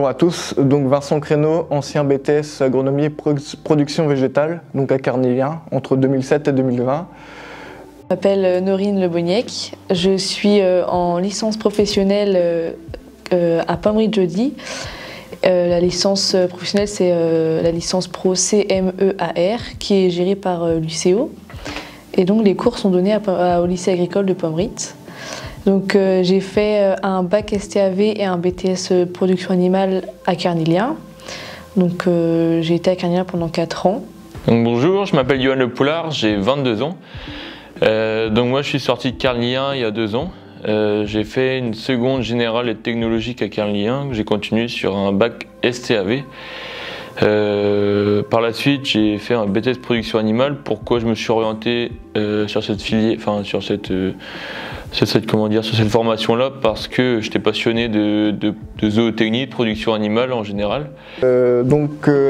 Bonjour à tous, donc Vincent Créneau, ancien BTS agronomie et production végétale, donc à Carnivien, entre 2007 et 2020. Je m'appelle Norine Leboniec, je suis en licence professionnelle à Pommery-Jody. La licence professionnelle, c'est la licence pro CMEAR qui est gérée par l'UCO. Et donc les cours sont donnés au lycée agricole de Pommery. Donc j'ai fait un bac STAV et un BTS production animale à Carnivien. Donc j'ai été à Carnivien pendant 4 ans. Donc, bonjour, je m'appelle Johan Le Poulard, j'ai 22 ans. Donc moi je suis sorti de Carnivien il y a 2 ans. J'ai fait une seconde générale et technologique à Carnivien. J'ai continué sur un bac STAV. Par la suite, j'ai fait un BTS production animale. Pourquoi je me suis orienté sur cette filière, enfin sur cette formation-là? Parce que j'étais passionné de zootechnie, de production animale en général.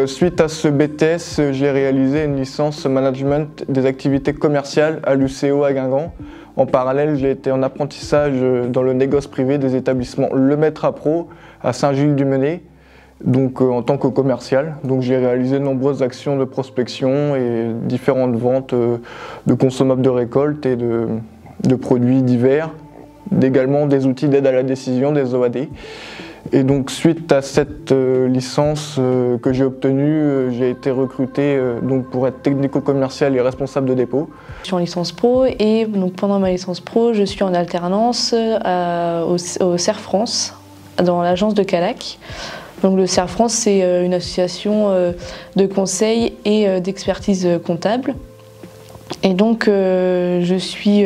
Suite à ce BTS, j'ai réalisé une licence management des activités commerciales à l'UCO à Guingamp. En parallèle, j'ai été en apprentissage dans le négoce privé des établissements Le Maître à Pro à Saint-Gilles-du-Menez, donc en tant que commercial. Donc j'ai réalisé de nombreuses actions de prospection et différentes ventes de consommables de récolte et de produits divers, également des outils d'aide à la décision, des OAD. Et donc suite à cette licence que j'ai obtenue, j'ai été recruté pour être technico-commercial et responsable de dépôt. Je suis en licence pro et donc pendant ma licence pro, je suis en alternance au CERF France, dans l'agence de Calac. Donc le CERF France, c'est une association de conseil et d'expertise comptable. Et donc je suis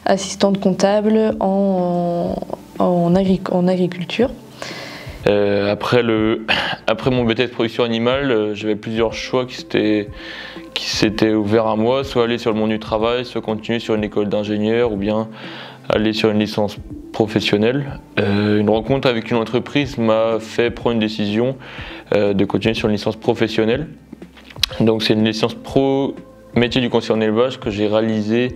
assistante comptable en agriculture. Après mon BTS production animale, j'avais plusieurs choix qui s'étaient ouverts à moi, soit aller sur le monde du travail, soit continuer sur une école d'ingénieur ou bien aller sur une licence professionnelle. Une rencontre avec une entreprise m'a fait prendre une décision de continuer sur une licence professionnelle. Donc c'est une licence pro métier du conseiller en élevage que j'ai réalisée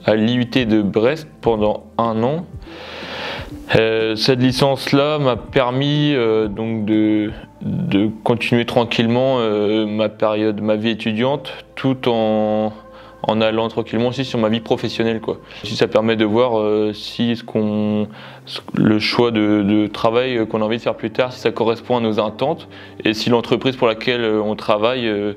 à l'IUT de Brest pendant 1 an. Cette licence-là m'a permis donc de continuer tranquillement ma vie étudiante, tout en allant tranquillement aussi sur ma vie professionnelle, quoi. Si ça permet de voir si le choix de travail qu'on a envie de faire plus tard, si ça correspond à nos attentes et si l'entreprise pour laquelle on travaille est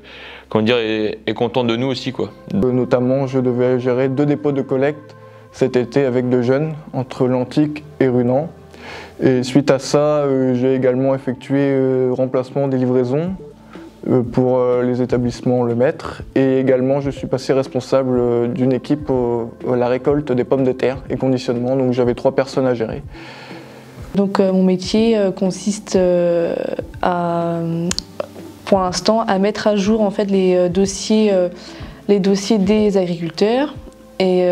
contente de nous aussi, quoi. Notamment, je devais gérer 2 dépôts de collecte cet été avec 2 jeunes entre Lantic et Runan. Et suite à ça, j'ai également effectué remplacement des livraisons pour les établissements Le Maître. Et également, je suis passé responsable d'une équipe à la récolte des pommes de terre et conditionnement. Donc j'avais 3 personnes à gérer. Donc mon métier consiste pour l'instant à mettre à jour en fait les dossiers des agriculteurs. Et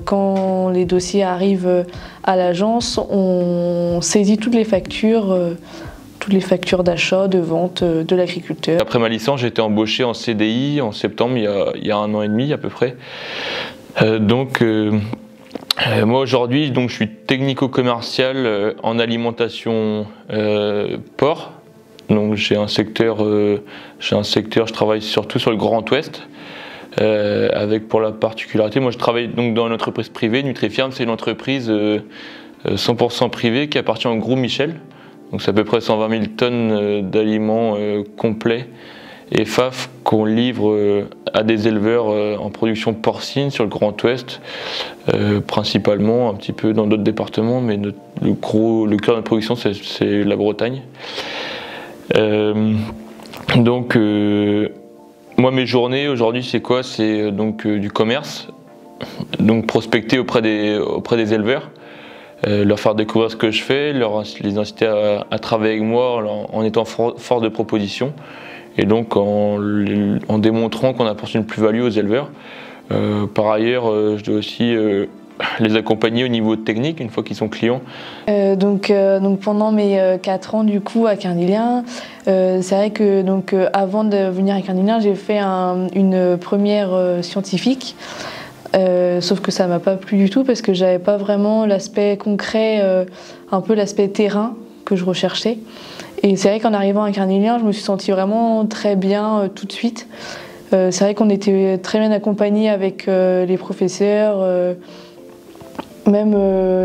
quand les dossiers arrivent à l'agence, on saisit toutes les factures d'achat, de vente de l'agriculteur. Après ma licence, j'ai été embauché en CDI en septembre, il y a 1 an et demi à peu près. Moi aujourd'hui, je suis technico-commercial en alimentation porc. Donc j'ai un secteur, je travaille surtout sur le Grand Ouest. Avec pour la particularité, moi je travaille donc dans une entreprise privée. Nutriferme, c'est une entreprise 100% privée qui appartient au groupe Michel. Donc c'est à peu près 120 000 tonnes d'aliments complets et FAF qu'on livre à des éleveurs en production porcine sur le Grand Ouest, principalement, un petit peu dans d'autres départements, mais le cœur de notre production c'est la Bretagne. Moi, mes journées aujourd'hui, c'est quoi? C'est du commerce, donc prospecter auprès des éleveurs, leur faire découvrir ce que je fais, les inciter à travailler avec moi en étant force de proposition et donc en démontrant qu'on apporte une plus-value aux éleveurs. Par ailleurs, je dois aussi les accompagner au niveau technique une fois qu'ils sont clients. Donc pendant mes 4 ans du coup à Carnivien, c'est vrai que avant de venir à Carnivien, j'ai fait une première scientifique, sauf que ça m'a pas plu du tout parce que j'avais pas vraiment l'aspect concret, un peu l'aspect terrain que je recherchais. Et c'est vrai qu'en arrivant à Carnélien, je me suis sentie vraiment très bien tout de suite. C'est vrai qu'on était très bien accompagnés avec les professeurs, même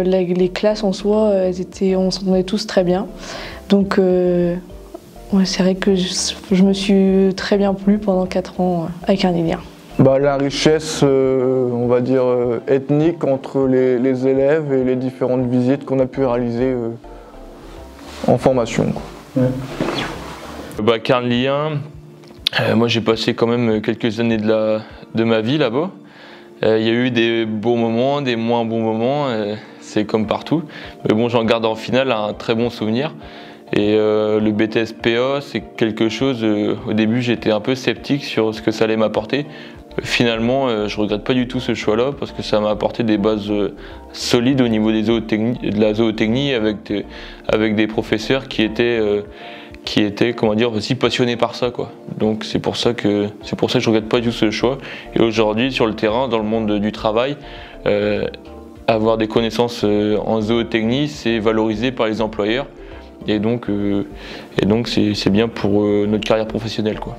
les classes en soi, on s'entendait tous très bien. Donc ouais, c'est vrai que je me suis très bien plu pendant 4 ans avec Carnélien. La richesse, on va dire, ethnique entre les élèves et les différentes visites qu'on a pu réaliser en formation. Ouais. Carnélien, moi j'ai passé quand même quelques années de ma vie là-bas. Il y a eu des bons moments, des moins bons moments, c'est comme partout. Mais bon, j'en garde en finale un très bon souvenir. Et le BTS PA, c'est quelque chose, au début j'étais un peu sceptique sur ce que ça allait m'apporter. Finalement, je regrette pas du tout ce choix-là parce que ça m'a apporté des bases solides au niveau de la zootechnie avec des professeurs qui étaient comment dire, aussi passionnés par ça, quoi. Donc c'est pour ça que je regrette pas du tout ce choix. Et aujourd'hui, sur le terrain, dans le monde du travail, avoir des connaissances en zootechnie, c'est valorisé par les employeurs. Et donc c'est bien pour notre carrière professionnelle, quoi.